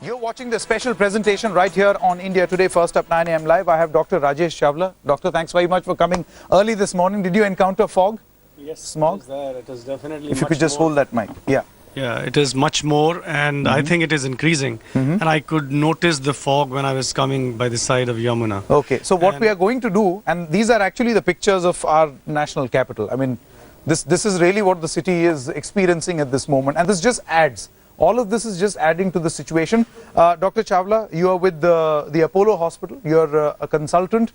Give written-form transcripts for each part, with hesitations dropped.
You're watching the special presentation right here on India Today, first up 9 a.m. live. I have Dr. Rajesh Chawla. Doctor, thanks very much for coming early this morning. Did you encounter fog? Yes, smog? it is there. It is definitely If you could just hold that mic. Yeah. Yeah, it is much more, and I think it is increasing. And I could notice the fog when I was coming by the side of Yamuna. Okay, so what we are going to do, and these are actually the pictures of our national capital. I mean, this is really what the city is experiencing at this moment, and this just adds. All of this is just adding to the situation. Dr. Chawla, you are with the Apollo Hospital. You're a consultant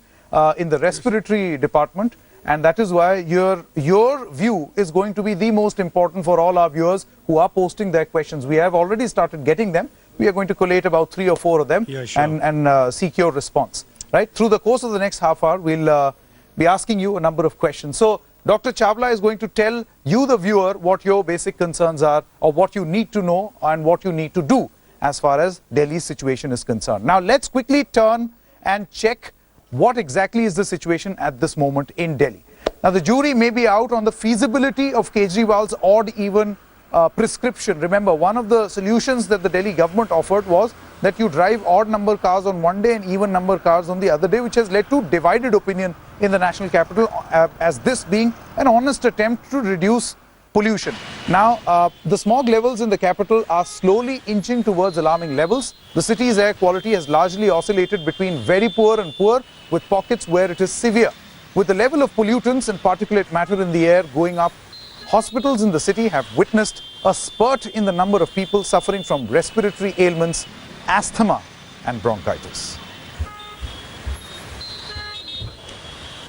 in the respiratory department, and that is why your view is going to be the most important for all our viewers who are posting their questions. We have already started getting them. We are going to collate about 3 or 4 of them and seek your response. Right? Through the course of the next half hour, we'll be asking you a number of questions. So, Dr. Chawla is going to tell you, the viewer, what your basic concerns are, or what you need to know and what you need to do as far as Delhi's situation is concerned. Now, let's quickly turn and check what exactly is the situation at this moment in Delhi. Now, the jury may be out on the feasibility of Kejriwal's odd-even prescription. Remember, one of the solutions that the Delhi government offered was that you drive odd-number cars on one day and even-number cars on the other day, which has led to divided opinion in the national capital, as this being an honest attempt to reduce pollution. Now, the smog levels in the capital are slowly inching towards alarming levels. The city's air quality has largely oscillated between very poor and poor, with pockets where it is severe. With the level of pollutants and particulate matter in the air going up, hospitals in the city have witnessed a spurt in the number of people suffering from respiratory ailments, asthma and bronchitis.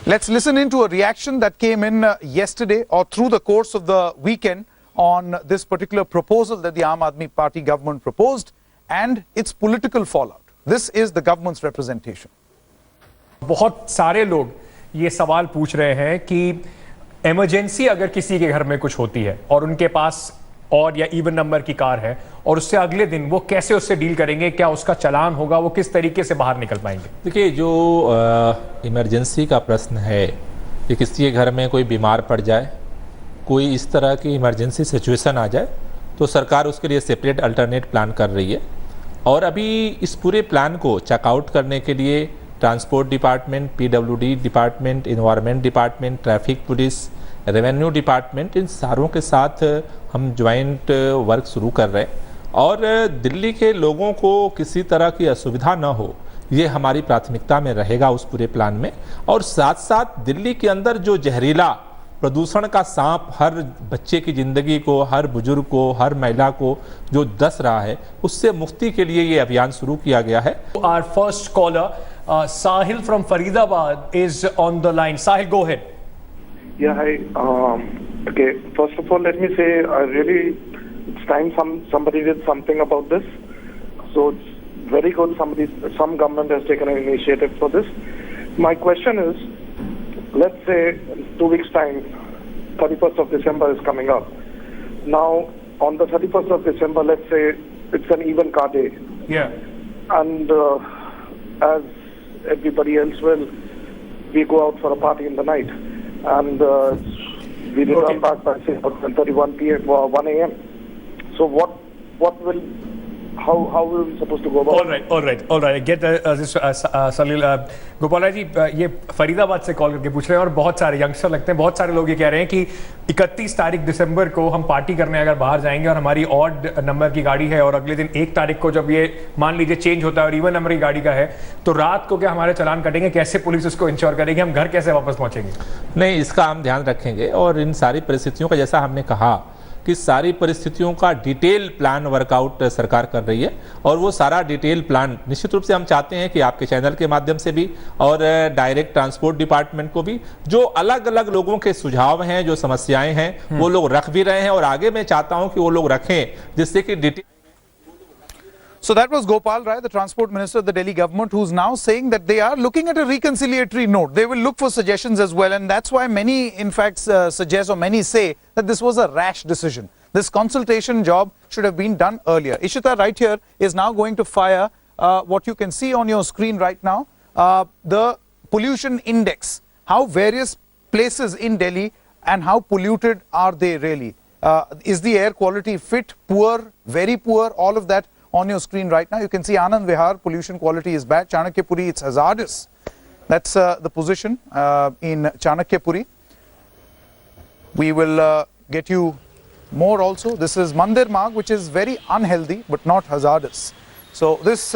Let's listen into a reaction that came in yesterday or through the course of the weekend on this particular proposal that the Aam Aadmi Party government proposed and its political fallout. This is the government's representation. बहुत सारे लोग ये सवाल पूछ रहे हैं कि emergency अगर किसी के घर में कुछ होती है और उनके पास और या इवन नंबर की कार है और उससे अगले दिन वो कैसे उससे डील करेंगे, क्या उसका चालान होगा, वो किस तरीके से बाहर निकल पाएंगे। देखिए, जो इमरजेंसी का प्रश्न है कि किसी के घर में कोई बीमार पड़ जाए, कोई इस तरह की इमरजेंसी सिचुएशन आ जाए, तो सरकार उसके लिए सेपरेट अल्टरनेट प्लान कर रही है। और अभी इस पूरे प्लान को चेकआउट करने के लिए transport department, PWD department, environment department, traffic police, revenue department, इन सारों के साथ हम ज्वाइंट वर्क शुरू कर रहे हैं। और दिल्ली के लोगों को किसी तरह की असुविधा न हो, ये हमारी प्राथमिकता में रहेगा उस पूरे प्लान में। और साथ साथ दिल्ली के अंदर जो जहरीला प्रदूषण का सांप हर बच्चे की ज़िंदगी को, हर बुजुर्ग को, हर महिला को जो डस रहा है, उससे मुक्ति के लिए ये अभियान शुरू किया गया है। Our first caller, Sahil from Faridabad is on the line. Sahil, go ahead. Yeah, hi. Okay, first of all, let me say, it's time somebody did something about this. So it's very good some government has taken an initiative for this. My question is, let's say 2 weeks time, 31st of December is coming up. Now, on the 31st of December, let's say it's an even car day. Yeah. And as everybody else will, we go out for a party in the night. And we return back by say 1:31 p.m. or 1 a.m. So how are we supposed to go about it? All right. I get this, Salil. Gopal ji, ये फरीदाबाद से call करके पूछ रहे हैं और बहुत सारे youngster लगते हैं, बहुत सारे लोग ये कह रहे हैं कि 31 तारीख दिसंबर को हम पार्टी करने अगर बाहर जाएंगे और हमारी ऑड नंबर की गाड़ी है और अगले दिन 1 तारीख को जब ये मान लीजिए चेंज होता है और इवन नंबर की गाड़ी का है, तो रात को क्या हमारे चालान कटेंगे, कैसे पुलिस उसको इंश्योर करेगी, हम घर कैसे वापस पहुंचेंगे? नहीं, इसका हम ध्यान रखेंगे और इन सारी परिस्थितियों का, जैसा हमने कहा कि सारी परिस्थितियों का डिटेल प्लान वर्कआउट सरकार कर रही है। और वो सारा डिटेल प्लान निश्चित रूप से हम चाहते हैं कि आपके चैनल के माध्यम से भी और डायरेक्ट ट्रांसपोर्ट डिपार्टमेंट को भी जो अलग अलग लोगों के सुझाव हैं, जो समस्याएं हैं, वो लोग रख भी रहे हैं और आगे मैं चाहता हूं कि वो लोग रखें, जिससे कि detail. So that was Gopal Rai, the Transport Minister of the Delhi government, who's now saying that they are looking at a reconciliatory note. They will look for suggestions as well, and that's why many, in fact, suggest or many say that this was a rash decision. This consultation job should have been done earlier. Ishita right here is now going to fire what you can see on your screen right now, the pollution index, how various places in Delhi and how polluted are they really. Is the air quality fit, poor, very poor, all of that on your screen right now. You can see Anand Vihar, pollution quality is bad. Chanakyapuri, it's hazardous. That's the position in Chanakyapuri. We will get you more also. This is Mandir Marg, which is very unhealthy but not hazardous. So this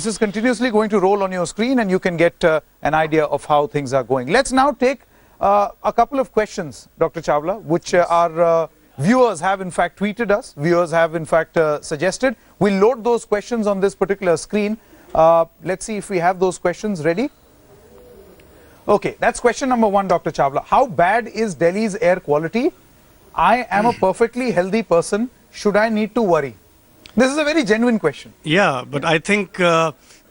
is continuously going to roll on your screen, and you can get an idea of how things are going. Let's now take a couple of questions, Dr. Chawla, which our viewers have in fact tweeted us, viewers have in fact suggested. We'll load those questions on this particular screen. Let's see if we have those questions ready. Okay, that's question number 1, Dr. Chawla. How bad is Delhi's air quality? I am a perfectly healthy person. Should I need to worry? This is a very genuine question. Yeah, but I think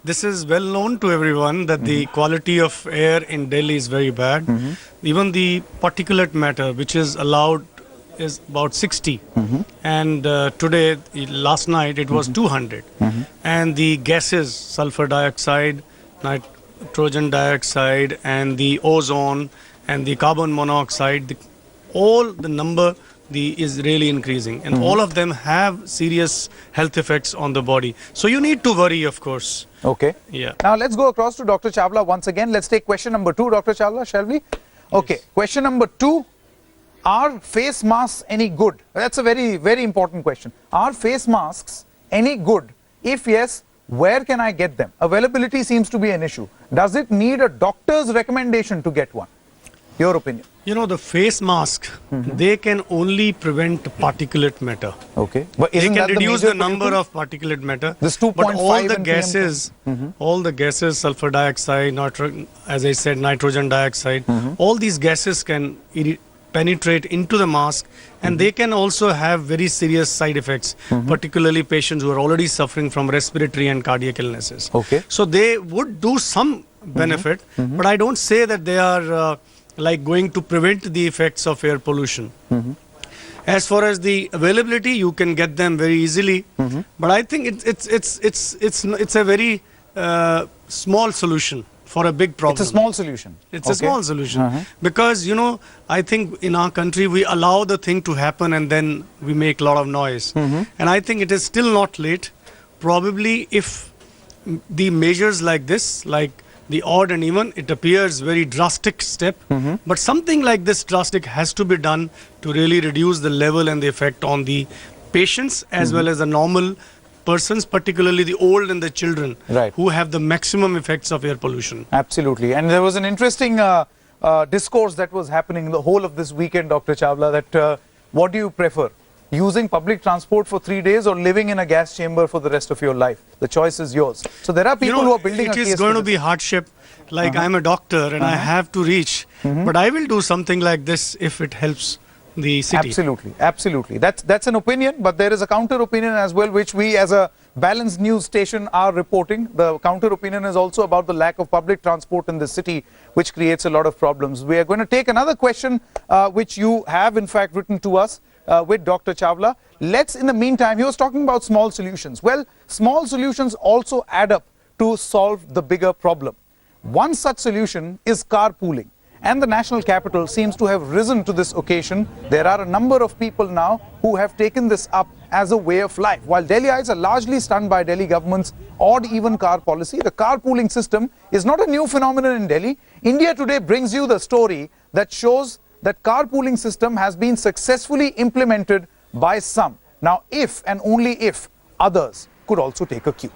this is well known to everyone that the quality of air in Delhi is very bad. Even the particulate matter, which is allowed, is about 60. And today, last night, it was 200. And the gases, sulfur dioxide, nitrogen dioxide, and the ozone, and the carbon monoxide, all the number is really increasing, and all of them have serious health effects on the body. So you need to worry, of course. Okay. Yeah. Now let's go across to Dr. Chawla once again. Let's take question number 2, Dr. Chawla, shall we? Okay. Yes. Question number 2. Are face masks any good? That's a very, very important question. Are face masks any good? If yes, where can I get them? Availability seems to be an issue. Does it need a doctor's recommendation to get one? Your opinion? You know, the face mask, they can only prevent particulate matter. Okay. But They isn't can that reduce the the major number pollutant? of particulate matter. This But 2.5 all the and gases, all the gases, sulfur dioxide, as I said, nitrogen dioxide, all these gases can penetrate into the mask, and they can also have very serious side effects, particularly patients who are already suffering from respiratory and cardiac illnesses. Okay. So they would do some benefit, but I don't say that they are like going to prevent the effects of air pollution. As far as the availability, you can get them very easily, but I think it's a very small solution for a big problem. It's a small solution. It's a small solution because, you know, I think in our country we allow the thing to happen and then we make a lot of noise. And I think it is still not late. Probably if the measures like this, like the odd and even, it appears very drastic step, but something like this drastic has to be done to really reduce the level and the effect on the patients as well as the normal persons, particularly the old and the children, who have the maximum effects of air pollution. Absolutely. And there was an interesting discourse that was happening the whole of this weekend, Dr. Chawla, that what do you prefer? Using public transport for 3 days or living in a gas chamber for the rest of your life? The choice is yours. So there are people who are building a case. It is going to be hardship. Like I'm a doctor and I have to reach, but I will do something like this if it helps the city. Absolutely, absolutely. That's an opinion, but there is a counter opinion as well, which we as a balanced news station are reporting. The counter opinion is also about the lack of public transport in the city, which creates a lot of problems. We are going to take another question, which you have in fact written to us with Dr. Chawla. Let's, in the meantime, he was talking about small solutions. Well, small solutions also add up to solve the bigger problem. One such solution is carpooling. And the national capital seems to have risen to this occasion. There are a number of people now who have taken this up as a way of life. While Delhiites are largely stunned by Delhi government's odd even car policy, the carpooling system is not a new phenomenon in Delhi. India Today brings you the story that shows that carpooling system has been successfully implemented by some. Now, if and only if others could also take a cue.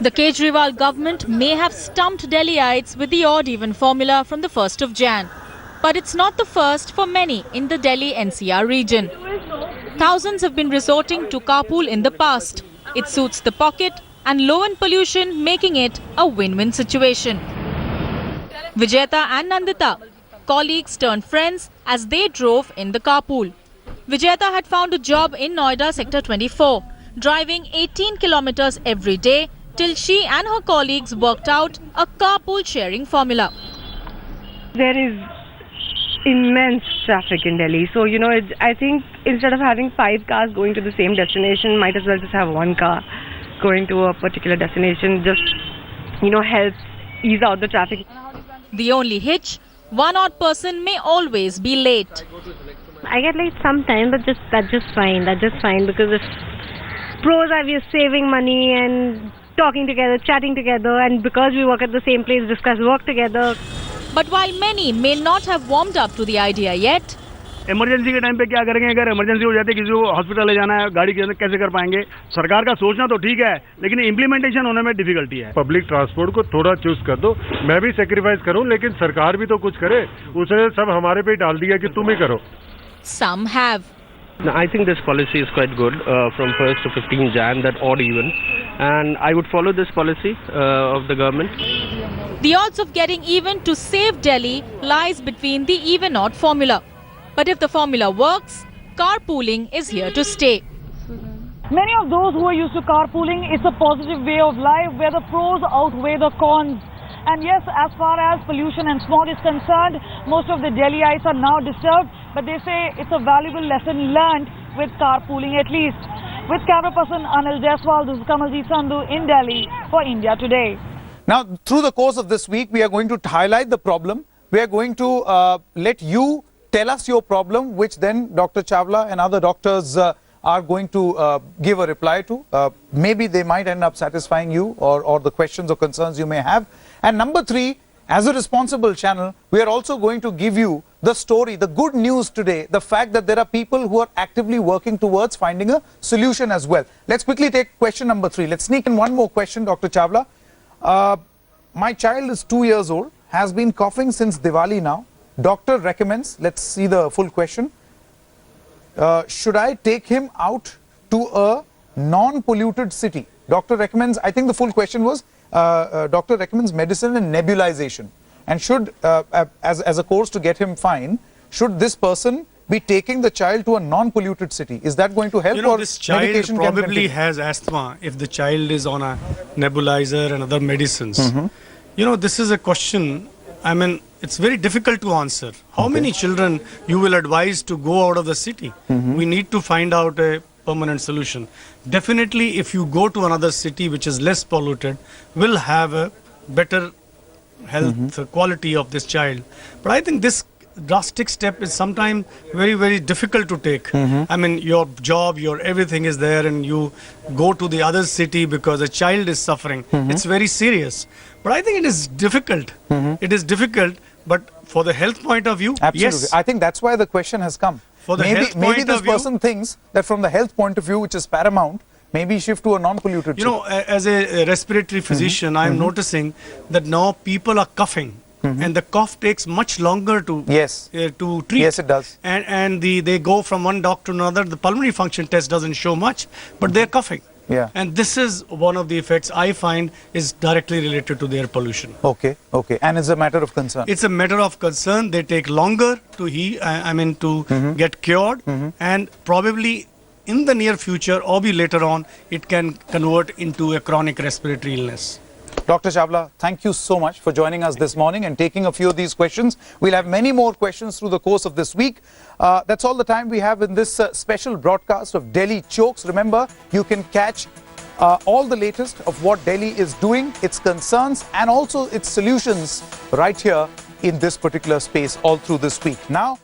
The Kejriwal government may have stumped Delhiites with the odd-even formula from the 1st of Jan. But it's not the first for many in the Delhi NCR region. Thousands have been resorting to carpool in the past. It suits the pocket and low-end pollution, making it a win-win situation. Vijayata and Nandita, colleagues turned friends as they drove in the carpool. Vijayata had found a job in Noida Sector 24. Driving 18 kilometers every day till she and her colleagues worked out a carpool sharing formula. There is immense traffic in Delhi. So, I think instead of having 5 cars going to the same destination, might as well just have 1 car going to a particular destination. Just, helps ease out the traffic. The only hitch, one odd person may always be late. I get like some time, but that's just fine. That's just fine because if pros are we are saving money and talking together, chatting together, and because we work at the same place, discuss work together. But while many may not have warmed up to the idea yet, emergency के time पे क्या करेंगे? अगर emergency हो जाती है, किसी को हॉस्पिटल ले जाना है, गाड़ी के अंदर कैसे कर पाएंगे? सरकार का सोचना तो ठीक है, लेकिन इम्प्लीमेंटेशन होने में डिफिकल्टी है. पब्लिक ट्रांसपोर्ट को थोड़ा चूज कर दो. मैं भी सेक्रीफाइस करूं, लेकिन सरकार भी तो कुछ करे. उसने सब हमारे पे डाल दिया कि तुम ही करो. some have. I think this policy is quite good from 1st to 15 Jan, that odd even. And I would follow this policy of the government. The odds of getting even to save Delhi lies between the even-odd formula. But if the formula works, carpooling is here to stay. Many of those who are used to carpooling, it's a positive way of life where the pros outweigh the cons. And yes, as far as pollution and smog is concerned, most of the Delhiites are now disturbed, but they say it's a valuable lesson learned with carpooling at least. With camera person Anil Jaiswal, this is Kamaljeet Sandhu in Delhi for India Today. Now, through the course of this week, we are going to highlight the problem. We are going to let you tell us your problem, which then Dr. Chawla and other doctors are going to give a reply to. Maybe they might end up satisfying you or the questions or concerns you may have. And number 3, as a responsible channel, we are also going to give you the story, the good news today, the fact that there are people who are actively working towards finding a solution as well. Let's quickly take question number 3. Let's sneak in one more question, Dr. Chawla. My child is 2 years old, has been coughing since Diwali now. Doctor recommends, let's see the full question. Should I take him out to a non-polluted city? Doctor recommends, I think the full question was, doctor recommends medicine and nebulization. And should, as a course to get him fine, should this person be taking the child to a non-polluted city? Is that going to help? You know, or this child medication can probably continue? has asthma if the child is on a nebulizer and other medicines. You know, this is a question, I mean, it's very difficult to answer. How many children you will advise to go out of the city? We need to find out a permanent solution. Definitely, if you go to another city which is less polluted, will have a better health quality of this child. But I think this drastic step is sometimes very, very difficult to take. I mean, your job, your everything is there, and you go to the other city because a child is suffering. It's very serious. But I think it is difficult. It is difficult, but for the health point of view, Absolutely. yes. I think that's why the question has come. For the health maybe point this of view- person thinks that from the health point of view, which is paramount, maybe shift to a non-polluted You know, as a respiratory physician, I'm noticing that now people are coughing. And the cough takes much longer to Yes. to treat. Yes, it does. And they go from one doctor to another. The pulmonary function test doesn't show much, but they're coughing. Yeah. And this is one of the effects I find is directly related to their pollution. Okay, okay. And it's a matter of concern. It's a matter of concern. They take longer to to get cured, and probably in the near future or be later on, it can convert into a chronic respiratory illness. Dr. Chawla, thank you so much for joining us this morning and taking a few of these questions. We'll have many more questions through the course of this week. That's all the time we have in this special broadcast of Delhi Chokes. Remember, you can catch all the latest of what Delhi is doing, its concerns, and also its solutions right here in this particular space all through this week. Now,